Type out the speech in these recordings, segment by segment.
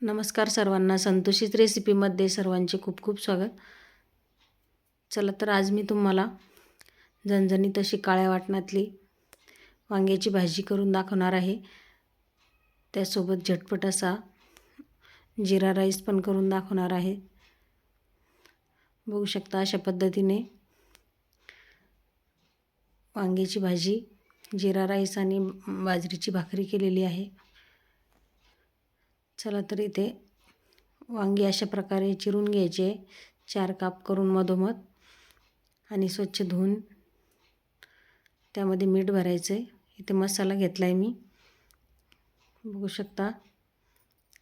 नमस्कार सर्वांना, संतोषीत रेसिपीमध्ये सर्वांचे खूप खूप स्वागत. चला तर आज मी तुम्हाला झणझणीत अशी काळ्या वाटणातली वांग्याची भाजी करून दाखवणार आहे. त्यासोबत झटपट असा जिरा राईस पण करून दाखवणार आहे. बघू शकता अशा पद्धतीने वांग्याची भाजी, जिरा राईस आणि बाजरीची भाकरी केलेली आहे. चला तर इथे वांगी अशा प्रकारे चिरून घ्यायचे, 4 काप करून मधोमध आणि स्वच्छ धुवून त्यामध्ये मीठ भरायचं आहे. इथे मसाला घेतला आहे मी. बघू शकता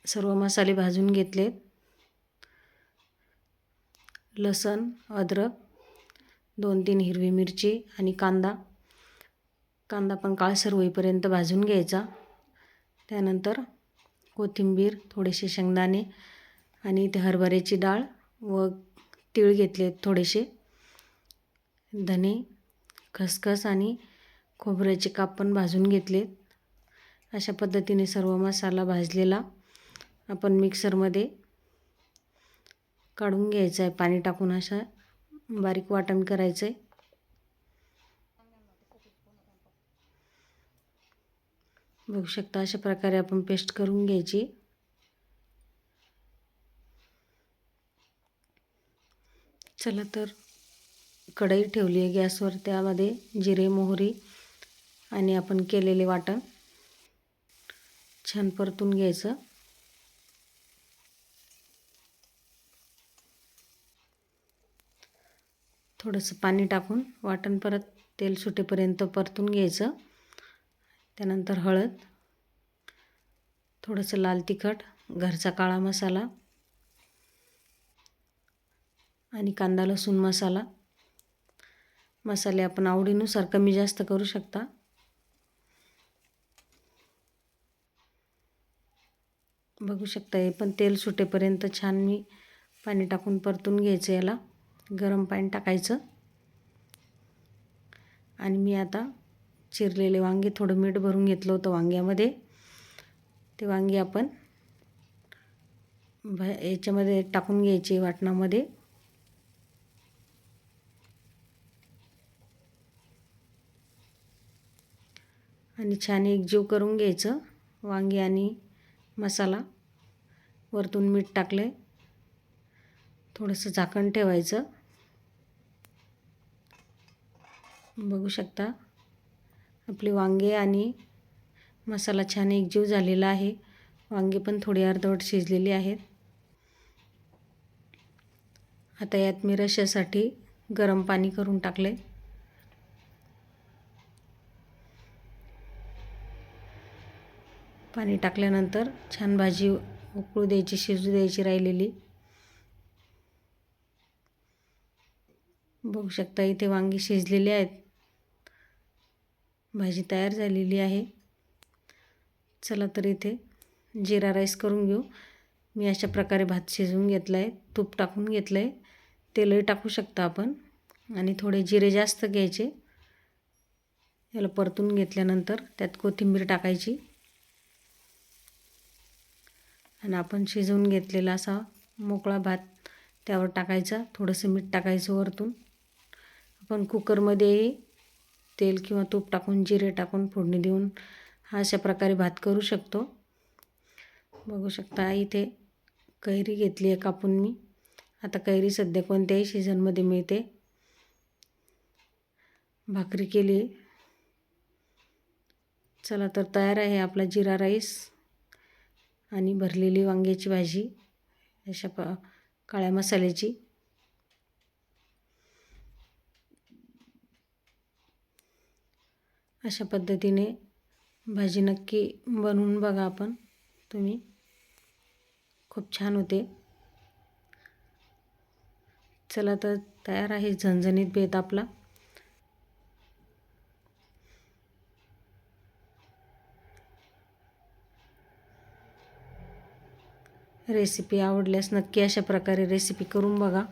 सर्व मसाले भाजून घेतलेत. लसूण, अद्रक, 2-3 हिरवी मिरची आणि कांदा पण काळसर होईपर्यंत भाजून घ्यायचा. त्यानंतर कोथिंबीर, थोडेसे शेंगदाणे आणि इथे हरभऱ्याची डाळ व तीळ घेतलेत, थोडेसे धने, खसखस आणि खोबऱ्याचे काप पण भाजून घेतलेत. अशा पद्धतीने सर्व मसाला भाजलेला आपण मिक्सरमध्ये काढून घ्यायचा आहे. पाणी टाकून अशा बारीक वाटण करायचं आहे. बघू शकता अशा प्रकारे आपण पेस्ट करून घ्यायची. चला तर कढई ठेवली आहे गॅसवर. त्यामध्ये जिरे, मोहरी आणि आपण केलेले वाटण छान परतून घ्यायचं. थोडंसं पाणी टाकून वाटण परत तेल सुटेपर्यंत परतून घ्यायचं. त्यानंतर हळद, थोडंसं लाल तिखट, घरचा काळा मसाला आणि कांदा लसूण मसाला. मसाले आपण आवडीनुसार कमी जास्त करू शकता. बघू शकता हे पण तेल सुटेपर्यंत छान मी पाणी टाकून परतून घ्यायचं. याला गरम पाणी टाकायचं आणि मी आता चिरलेले वांगे, थोडं मीठ भरून घेतलं होतं वांग्यामध्ये. ते वांगे आपण याच्यामध्ये टाकून घ्यायचे वाटणामध्ये. आणि छान एकजीव करून घ्यायचं वांगे आणि मसाला. वरतून मीठ टाकले, थोडंसं झाकण ठेवायचं. बघू शकता आपले वांगे आणि मसाला छान एकजीव झालेला आहे. वांगे पण थोडी अर्धवट शिजलेली आहेत. आता यात मी रश्श्यासाठी गरम पाणी करून टाकले. पाणी टाकल्यानंतर छान भाजी उकळू द्यायची, शिजू द्यायची राहिलेली. बघू शकता इथे वांगी शिजलेली आहेत. भाजी तयार झालेली आहे. चला तर इथे जिरा राईस करून घेऊ. मी अशा प्रकारे भात शिजवून घेतला आहे. तूप टाकून घेतलं आहे. तेलही टाकू शकता आपण आणि थोडे जिरे जास्त घ्यायचे. याला परतून घेतल्यानंतर त्यात कोथिंबीर टाकायची आणि आपण शिजवून घेतलेला असा मोकळा भात त्यावर टाकायचा. थोडंसं मीठ टाकायचं वरतून. आपण कुकरमध्ये तेल किंवा तूप टाकून, जिरे टाकून फोडणी देऊन अशा प्रकारे भात करू शकतो. बघू शकता इथे कैरी घेतली आहे कापून मी. आता कैरी सध्या कोणत्याही सीझनमध्ये मिळते. भाकरी केली. चला तर तयार आहे आपला जिरा राईस आणि भरलेली वांग्याची भाजी अशा काळ्या मसाल्याची. अशा पद्धतीने भाजी नक्की बनवून बघा आपण तुम्ही. खूप छान होते. चला तर तयार आहे झणझणीत बेत आपला. रेसिपी आवडल्यास नक्की अशा प्रकारे रेसिपी करून बघा.